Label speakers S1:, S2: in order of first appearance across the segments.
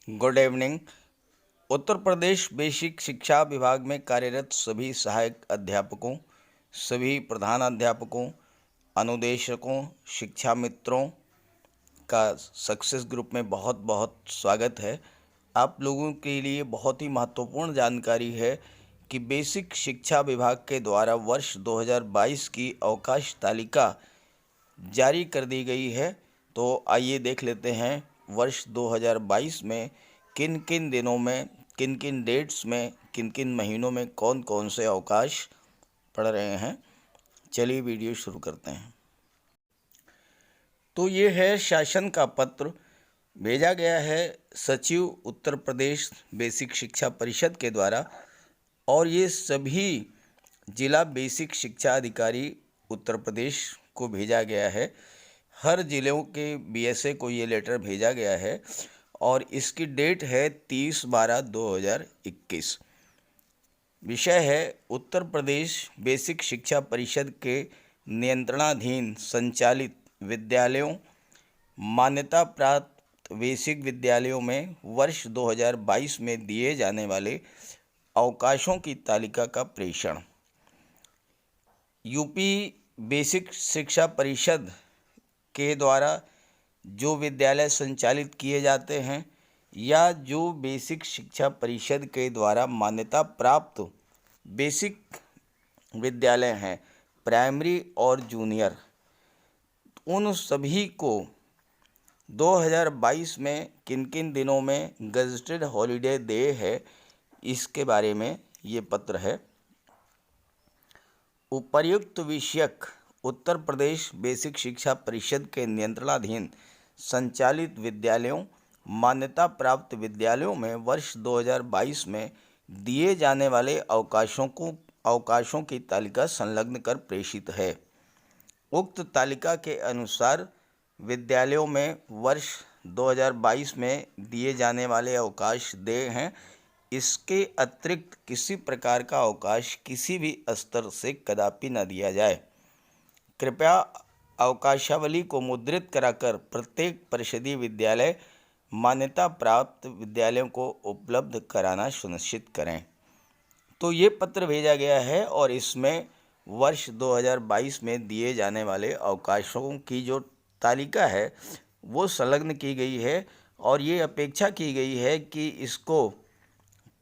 S1: Good evening. Uttar Pradesh basic शिक्षा विभाग में कार्यरत सभी सहायक अध्यापकों, सभी प्रधान अध्यापकों, अनुदेशकों, शिक्षा मित्रों का सक्सेस ग्रुप में बहुत बहुत स्वागत है। आप लोगों के लिए बहुत ही महत्वपूर्ण जानकारी है कि बेसिक शिक्षा विभाग के द्वारा वर्ष 2022 की अवकाश तालिका जारी कर दी गई है। तो आइए देख लेते हैं वर्ष 2022 में किन किन दिनों में, किन किन डेट्स में, किन किन महीनों में कौन कौन से अवकाश पड़ रहे हैं। चलिए वीडियो शुरू करते हैं। तो ये है शासन का पत्र, भेजा गया है सचिव उत्तर प्रदेश बेसिक शिक्षा परिषद के द्वारा, और ये सभी जिला बेसिक शिक्षा अधिकारी उत्तर प्रदेश को भेजा गया है। हर जिलों के बीएसए को ये लेटर भेजा गया है और इसकी डेट है 30/12/2021। विषय है उत्तर प्रदेश बेसिक शिक्षा परिषद के नियंत्रणाधीन संचालित विद्यालयों, मान्यता प्राप्त बेसिक विद्यालयों में वर्ष 2022 में दिए जाने वाले अवकाशों की तालिका का प्रेषण। यूपी बेसिक शिक्षा परिषद के द्वारा जो विद्यालय संचालित किए जाते हैं या जो बेसिक शिक्षा परिषद के द्वारा मान्यता प्राप्त बेसिक विद्यालय हैं, प्राइमरी और जूनियर, उन सभी को 2022 में किन किन दिनों में गजटेड हॉलीडे डे है, इसके बारे में ये पत्र है। उपर्युक्त विषयक उत्तर प्रदेश बेसिक शिक्षा परिषद के नियंत्रणाधीन संचालित विद्यालयों, मान्यता प्राप्त विद्यालयों में वर्ष 2022 में दिए जाने वाले अवकाशों की तालिका संलग्न कर प्रेषित है। उक्त तालिका के अनुसार विद्यालयों में वर्ष 2022 में दिए जाने वाले अवकाश देय हैं। इसके अतिरिक्त किसी प्रकार का अवकाश किसी भी स्तर से कदापि न दिया जाए। कृपया अवकाशावली को मुद्रित कराकर प्रत्येक परिषदीय विद्यालय मान्यता प्राप्त विद्यालयों को उपलब्ध कराना सुनिश्चित करें। तो ये पत्र भेजा गया है और इसमें वर्ष 2022 में दिए जाने वाले अवकाशों की जो तालिका है वो संलग्न की गई है और ये अपेक्षा की गई है कि इसको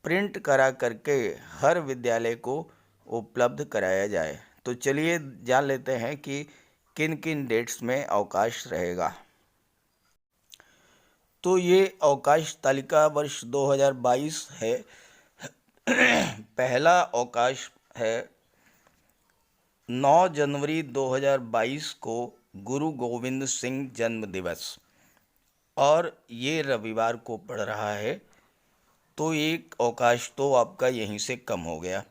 S1: प्रिंट करा करके हर विद्यालय को उपलब्ध कराया जाए। तो चलिए जान लेते हैं कि किन किन डेट्स में अवकाश रहेगा। तो ये अवकाश तालिका वर्ष 2022 है। पहला अवकाश है 9 जनवरी 2022 को गुरु गोविंद सिंह जन्म दिवस, और ये रविवार को पड़ रहा है। तो एक अवकाश तो आपका यहीं से कम हो गया।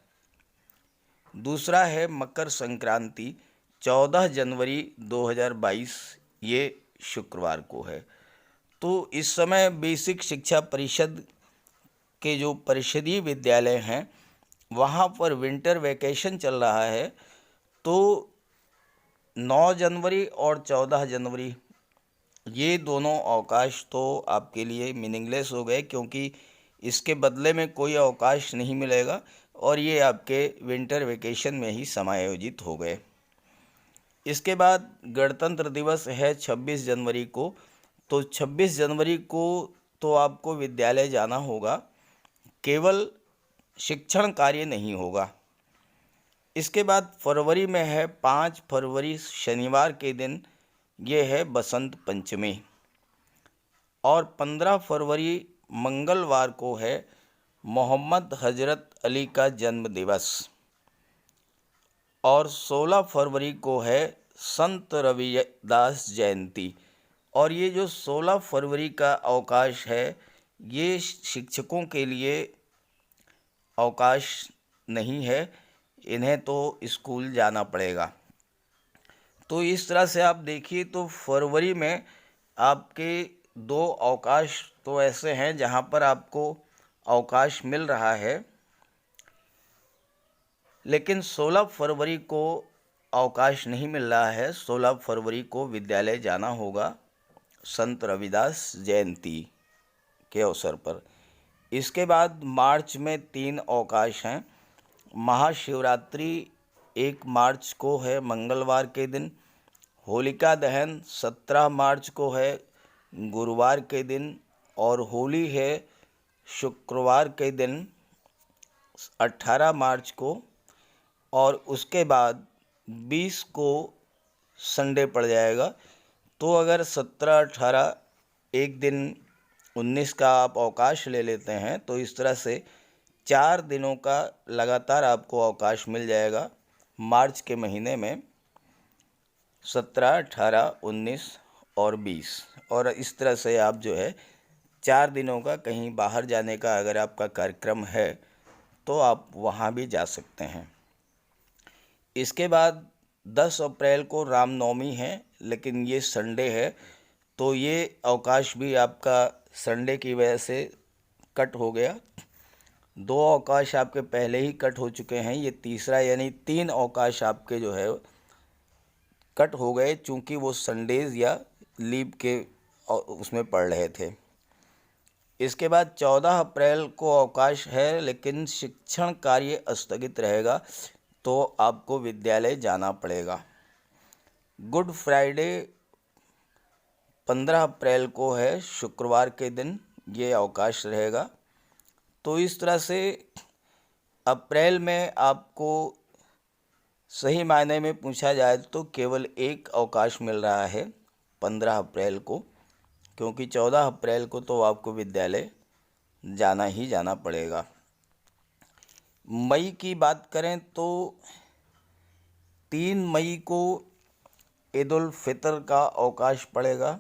S1: दूसरा है मकर संक्रांति 14 जनवरी 2022, ये शुक्रवार को है। तो इस समय बेसिक शिक्षा परिषद के जो परिषदीय विद्यालय हैं वहाँ पर विंटर वैकेशन चल रहा है। तो 9 जनवरी और 14 जनवरी ये दोनों अवकाश तो आपके लिए मीनिंगलेस हो गए, क्योंकि इसके बदले में कोई अवकाश नहीं मिलेगा और ये आपके विंटर वेकेशन में ही समायोजित हो गए। इसके बाद गणतंत्र दिवस है 26 जनवरी को। तो 26 जनवरी को तो आपको विद्यालय जाना होगा, केवल शिक्षण कार्य नहीं होगा। इसके बाद फरवरी में है 5 फरवरी शनिवार के दिन, ये है बसंत पंचमी, और 15 फरवरी मंगलवार को है मोहम्मद हजरत अली का जन्म दिवस, और 16 फरवरी को है संत रविदास जयंती। और ये जो 16 फरवरी का अवकाश है ये शिक्षकों के लिए अवकाश नहीं है, इन्हें तो स्कूल जाना पड़ेगा। तो इस तरह से आप देखिए तो फरवरी में आपके दो अवकाश तो ऐसे हैं जहां पर आपको अवकाश मिल रहा है, लेकिन 16 फरवरी को अवकाश नहीं मिल रहा है। 16 फरवरी को विद्यालय जाना होगा संत रविदास जयंती के अवसर पर। इसके बाद मार्च में 3 अवकाश हैं। महाशिवरात्रि 1 मार्च को है मंगलवार के दिन, होलिका दहन 17 मार्च को है गुरुवार के दिन, और होली है शुक्रवार के दिन 18 मार्च को, और उसके बाद 20 को संडे पड़ जाएगा। तो अगर 17, 18 एक दिन 19 का आप अवकाश ले लेते हैं तो इस तरह से 4 दिनों का लगातार आपको अवकाश मिल जाएगा मार्च के महीने में, 17, 18, 19 और 20। और इस तरह से आप जो है 4 दिनों का कहीं बाहर जाने का अगर आपका कार्यक्रम है तो आप वहाँ भी जा सकते हैं। इसके बाद 10 अप्रैल को रामनवमी है, लेकिन ये संडे है, तो ये अवकाश भी आपका संडे की वजह से कट हो गया। 2 अवकाश आपके पहले ही कट हो चुके हैं, ये तीसरा यानी 3 अवकाश आपके जो है कट हो गए, चूँकि वो संडेज़ या लीव के उसमें पड़ रहे थे। इसके बाद 14 अप्रैल को अवकाश है, लेकिन शिक्षण कार्य स्थगित रहेगा, तो आपको विद्यालय जाना पड़ेगा। गुड फ्राइडे 15 अप्रैल को है, शुक्रवार के दिन ये अवकाश रहेगा। तो इस तरह से अप्रैल में आपको सही मायने में पूछा जाए तो केवल एक अवकाश मिल रहा है 15 अप्रैल को, क्योंकि 14 अप्रैल को तो आपको विद्यालय जाना ही जाना पड़ेगा। मई की बात करें तो 3 मई को ईद उल फितर का अवकाश पड़ेगा,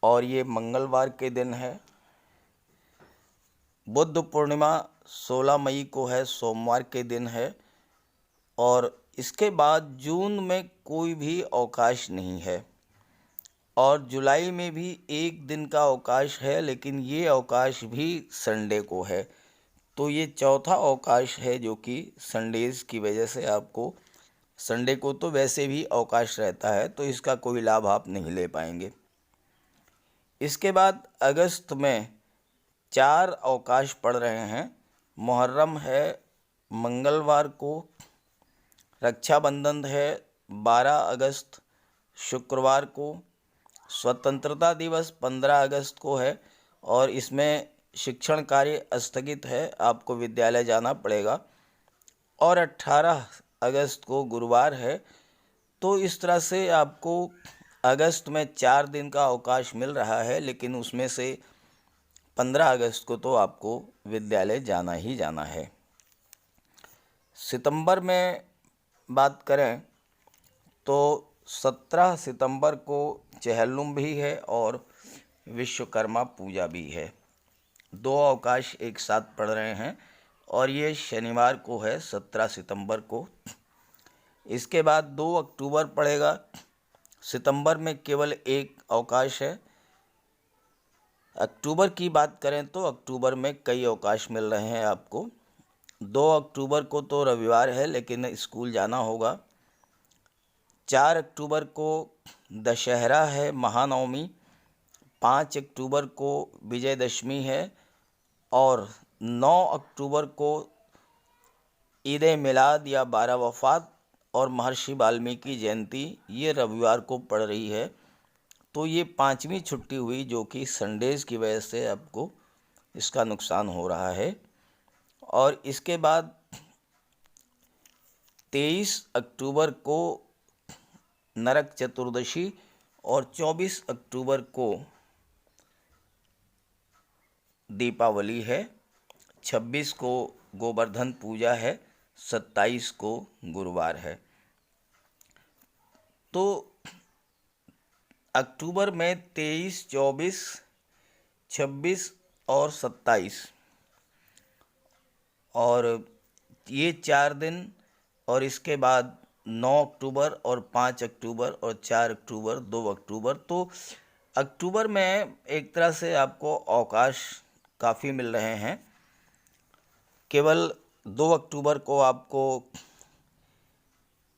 S1: और ये मंगलवार के दिन है। बुद्ध पूर्णिमा 16 मई को है, सोमवार के दिन है। और इसके बाद जून में कोई भी अवकाश नहीं है, और जुलाई में भी 1 दिन का अवकाश है, लेकिन ये अवकाश भी संडे को है। तो ये चौथा अवकाश है जो कि संडेज़ की वजह से आपको, संडे को तो वैसे भी अवकाश रहता है तो इसका कोई लाभ आप नहीं ले पाएंगे। इसके बाद अगस्त में 4 अवकाश पड़ रहे हैं। मुहर्रम है मंगलवार को, रक्षाबंधन है 12 अगस्त शुक्रवार को, स्वतंत्रता दिवस 15 अगस्त को है, और इसमें शिक्षण कार्य स्थगित है, आपको विद्यालय जाना पड़ेगा, और 18 अगस्त को गुरुवार है। तो इस तरह से आपको अगस्त में 4 दिन का अवकाश मिल रहा है, लेकिन उसमें से 15 अगस्त को तो आपको विद्यालय जाना ही जाना है। सितंबर में बात करें तो 17 सितंबर को चेहल्लुम भी है और विश्वकर्मा पूजा भी है। 2 अवकाश एक साथ पड़ रहे हैं, और ये शनिवार को है 17 सितंबर को। इसके बाद 2 अक्टूबर पड़ेगा। सितंबर में केवल एक अवकाश है। अक्टूबर की बात करें तो अक्टूबर में कई अवकाश मिल रहे हैं आपको। 2 अक्टूबर को तो रविवार है, लेकिन स्कूल जाना होगा। 4 अक्टूबर को दशहरा है, महानवमी। 5 अक्टूबर को विजयदशमी है, और 9 अक्टूबर को ईद मिलाद या 12 वफ़ात और महर्षि वाल्मीकि जयंती ये रविवार को पड़ रही है। तो ये 5वीं छुट्टी हुई जो कि संडेज़ की वजह से आपको इसका नुकसान हो रहा है। और इसके बाद 23 अक्टूबर को नरक चतुर्दशी, और 24 अक्टूबर को दीपावली है। 26 को गोवर्धन पूजा है, 27 को गुरुवार है। तो अक्टूबर में 23, 24, 26 और 27, और ये 4 दिन, और इसके बाद 9 अक्टूबर और 5 अक्टूबर और 4 अक्टूबर, 2 अक्टूबर। तो अक्टूबर में एक तरह से आपको अवकाश काफ़ी मिल रहे हैं। केवल 2 अक्टूबर को आपको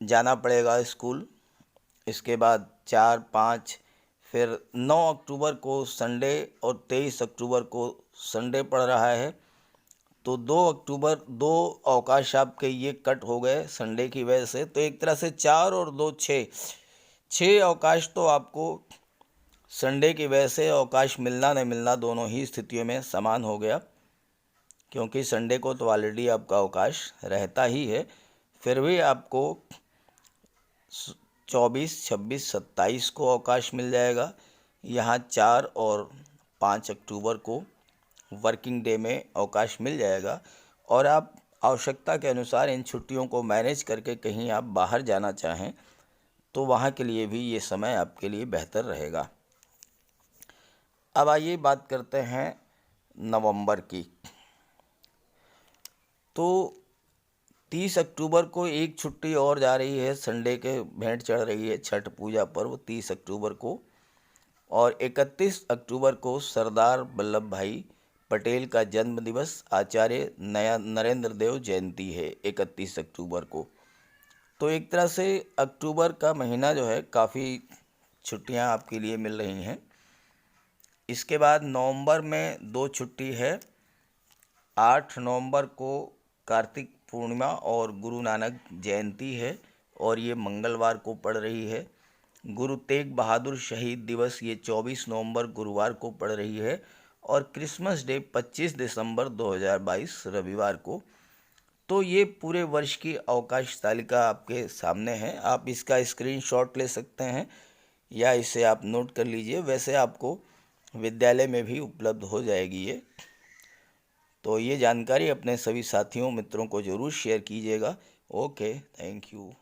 S1: जाना पड़ेगा स्कूल। इसके बाद 4, 5 फिर 9 अक्टूबर को संडे और 23 अक्टूबर को संडे पड़ रहा है। तो 2 अक्टूबर 2 अवकाश आपके ये कट हो गए संडे की वजह से। तो एक तरह से 4 और 2 6 अवकाश तो आपको संडे की वजह से अवकाश मिलना न मिलना दोनों ही स्थितियों में समान हो गया, क्योंकि संडे को तो ऑलरेडी आपका अवकाश रहता ही है। फिर भी आपको 24, 26, 27 को अवकाश मिल जाएगा। यहाँ 4 और 5 अक्टूबर को वर्किंग डे में अवकाश मिल जाएगा, और आप आवश्यकता के अनुसार इन छुट्टियों को मैनेज करके कहीं आप बाहर जाना चाहें तो वहाँ के लिए भी ये समय आपके लिए बेहतर रहेगा। अब आइए बात करते हैं नवंबर की। तो 30 अक्टूबर को एक छुट्टी और जा रही है, संडे के भेंट चढ़ रही है छठ पूजा पर्व 30 अक्टूबर को। और 31 अक्टूबर को सरदार वल्लभ भाई पटेल का जन्म दिवस, आचार्य नरेंद्र देव जयंती है 31 अक्टूबर को। तो एक तरह से अक्टूबर का महीना जो है काफ़ी छुट्टियां आपके लिए मिल रही हैं। इसके बाद नवंबर में 2 छुट्टी है। 8 नवंबर को कार्तिक पूर्णिमा और गुरु नानक जयंती है, और ये मंगलवार को पड़ रही है। गुरु तेग बहादुर शहीद दिवस ये 24 नवंबर गुरुवार को पड़ रही है, और क्रिसमस डे 25 दिसंबर 2022 रविवार को। तो ये पूरे वर्ष की अवकाश तालिका आपके सामने है। आप इसका स्क्रीनशॉट ले सकते हैं या इसे आप नोट कर लीजिए। वैसे आपको विद्यालय में भी उपलब्ध हो जाएगी ये। तो ये जानकारी अपने सभी साथियों मित्रों को ज़रूर शेयर कीजिएगा। Okay, thank you.